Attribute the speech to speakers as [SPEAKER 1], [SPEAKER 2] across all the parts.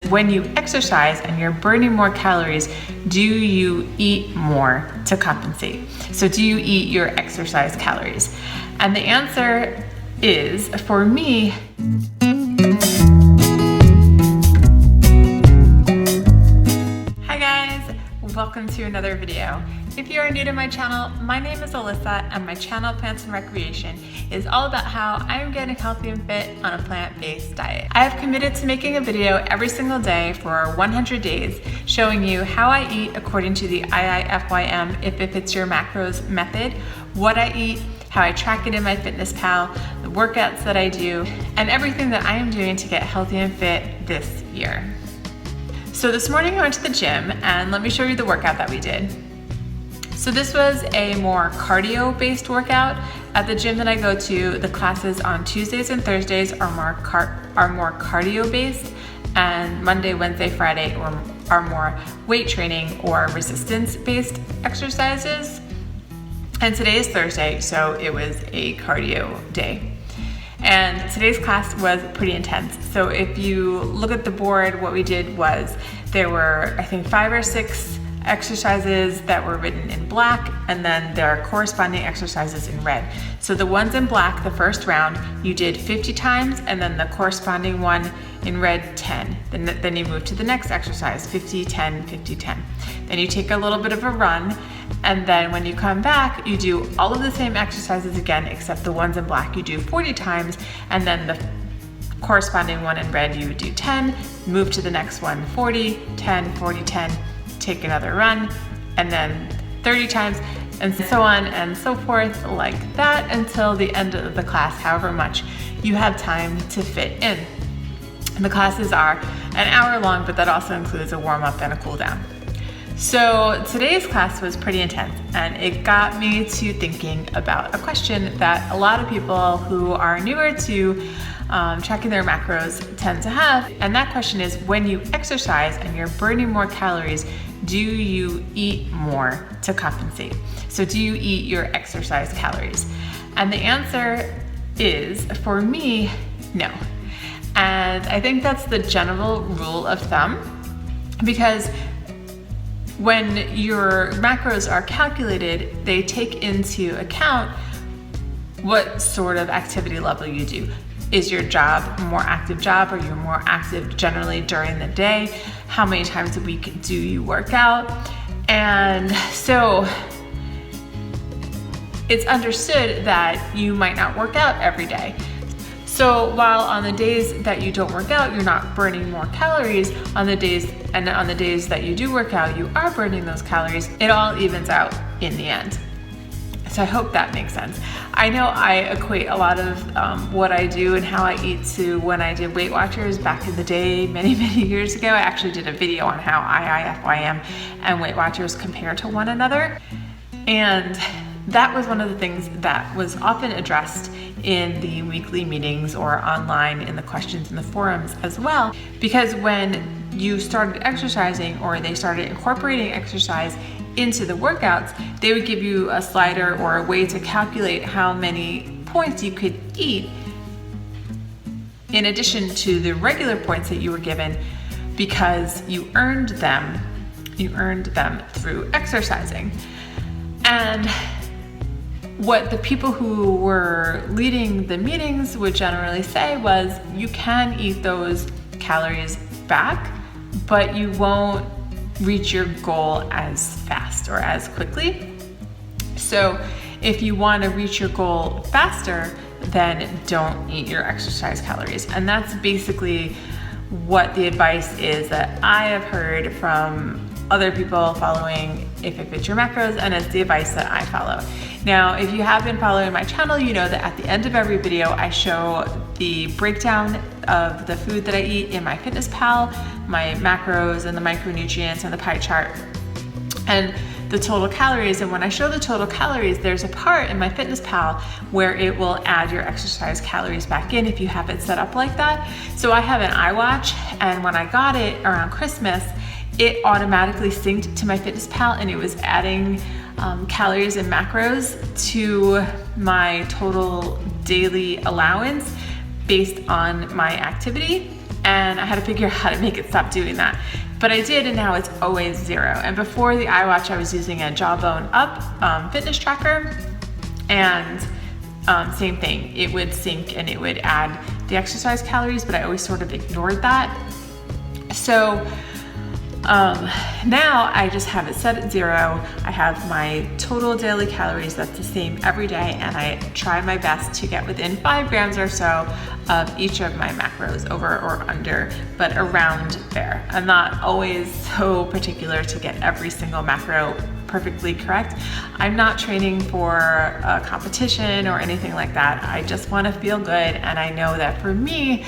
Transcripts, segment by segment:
[SPEAKER 1] when you exercise and you're burning more calories, do you eat more to compensate? So do you eat your exercise calories? And the answer is, for me, hi guys, welcome to another video. If you are new to my channel, my name is Alyssa and my channel, Plants and Recreation, is all about how I am getting healthy and fit on a plant-based diet. I have committed to making a video every single day for 100 days, showing you how I eat according to the IIFYM, if it fits your macros method, what I eat, how I track it in MyFitnessPal, the workouts that I do, and everything that I am doing to get healthy and fit this year. So this morning I went to the gym, and let me show you the workout that we did. So this was a more cardio-based workout. At the gym that I go to, the classes on Tuesdays and Thursdays are more cardio-based, and Monday, Wednesday, Friday are more weight training or resistance-based exercises. And today is Thursday, so it was a cardio day. And today's class was pretty intense. So if you look at the board, what we did was there were, I think, 5 or 6 exercises that were written in black, and then there are corresponding exercises in red. So the ones in black, the first round, you did 50 times, and then the corresponding one in red, 10. Then you move to the next exercise, 50, 10, 50, 10. Then you take a little bit of a run, and then when you come back, you do all of the same exercises again, except the ones in black you do 40 times, and then the corresponding one in red you do 10, move to the next one, 40, 10, 40, 10, take another run, and then 30 times, and so on and so forth, like that, until the end of the class, however much you have time to fit in. And the classes are an hour long, but that also includes a warm-up and a cool-down. So today's class was pretty intense, and it got me to thinking about a question that a lot of people who are newer to tracking their macros tend to have. And that question is, when you exercise and you're burning more calories, do you eat more to compensate? So do you eat your exercise calories? And the answer is, for me, no. And I think that's the general rule of thumb, because when your macros are calculated, they take into account what sort of activity level you do. Is your job a more active job? Are you more active generally during the day? How many times a week do you work out? And so it's understood that you might not work out every day. So while on the days that you don't work out, you're not burning more calories, on the days that you do work out, you are burning those calories. It all evens out in the end. So I hope that makes sense. I know I equate a lot of what I do and how I eat to when I did Weight Watchers back in the day, many, many years ago. I actually did a video on how IIFYM and Weight Watchers compare to one another. And that was one of the things that was often addressed in the weekly meetings or online in the questions in the forums as well. Because when you started exercising, or they started incorporating exercise into the workouts, they would give you a slider or a way to calculate how many points you could eat in addition to the regular points that you were given, because you earned them through exercising. And what the people who were leading the meetings would generally say was, you can eat those calories back, but you won't reach your goal as fast or as quickly. So if you want to reach your goal faster, then don't eat your exercise calories. And that's basically what the advice is that I have heard from other people following If It Fits Your Macros, and it's the advice that I follow. Now, if you have been following my channel, you know that at the end of every video, I show the breakdown of the food that I eat in MyFitnessPal, my macros and the micronutrients and the pie chart, and the total calories. And when I show the total calories, there's a part in MyFitnessPal where it will add your exercise calories back in if you have it set up like that. So I have an iWatch, and when I got it around Christmas, it automatically synced to MyFitnessPal, and it was adding calories and macros to my total daily allowance based on my activity. and I had to figure out how to make it stop doing that. But I did, and now it's always 0. And before the iWatch, I was using a Jawbone Up fitness tracker, and same thing, it would sync and it would add the exercise calories, but I always sort of ignored that. So now I just have it set at 0. I have my total daily calories that's the same every day, and I try my best to get within 5 grams or so of each of my macros, over or under, but around there. I'm not always so particular to get every single macro perfectly correct. I'm not training for a competition or anything like that. I just want to feel good, and I know that for me,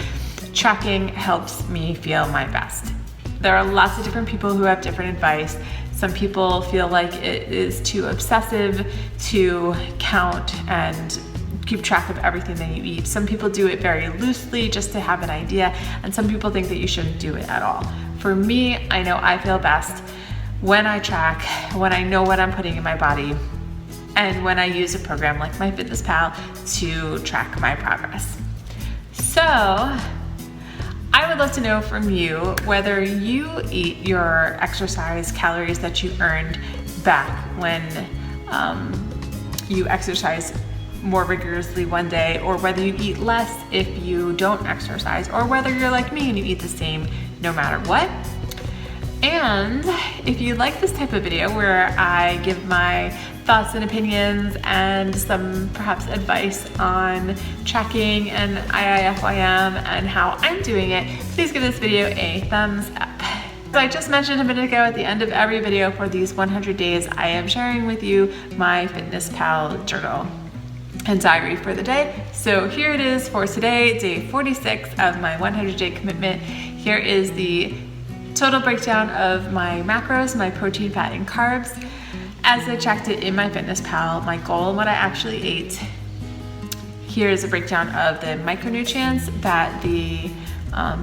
[SPEAKER 1] tracking helps me feel my best. There are lots of different people who have different advice. Some people feel like it is too obsessive to count and keep track of everything that you eat. Some people do it very loosely just to have an idea, and some people think that you shouldn't do it at all. For me, I know I feel best when I track, when I know what I'm putting in my body, and when I use a program like MyFitnessPal to track my progress. So, I would love to know from you whether you eat your exercise calories that you earned back when you exercise more rigorously one day, or whether you eat less if you don't exercise, or whether you're like me and you eat the same no matter what. And if you like this type of video where I give my thoughts and opinions and some perhaps advice on tracking and IIFYM and how I'm doing it, please give this video a thumbs up. So I just mentioned a minute ago, at the end of every video for these 100 days, I am sharing with you my MyFitnessPal journal and diary for the day. So here it is for today, day 46 of my 100-day commitment. Here is the total breakdown of my macros, my protein, fat, and carbs, as I checked it in MyFitnessPal, my goal and what I actually ate. Here's a breakdown of the micronutrients that the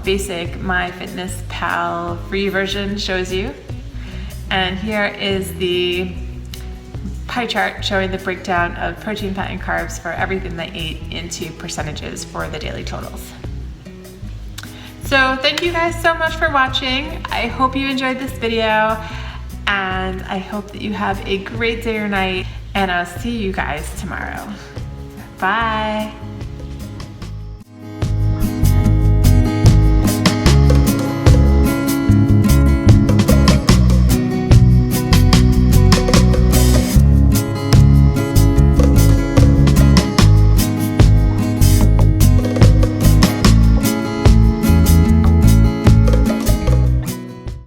[SPEAKER 1] basic MyFitnessPal free version shows you. And here is the pie chart showing the breakdown of protein, fat, and carbs for everything that I ate into percentages for the daily totals. So thank you guys so much for watching. I hope you enjoyed this video, and I hope that you have a great day or night, and I'll see you guys tomorrow. Bye.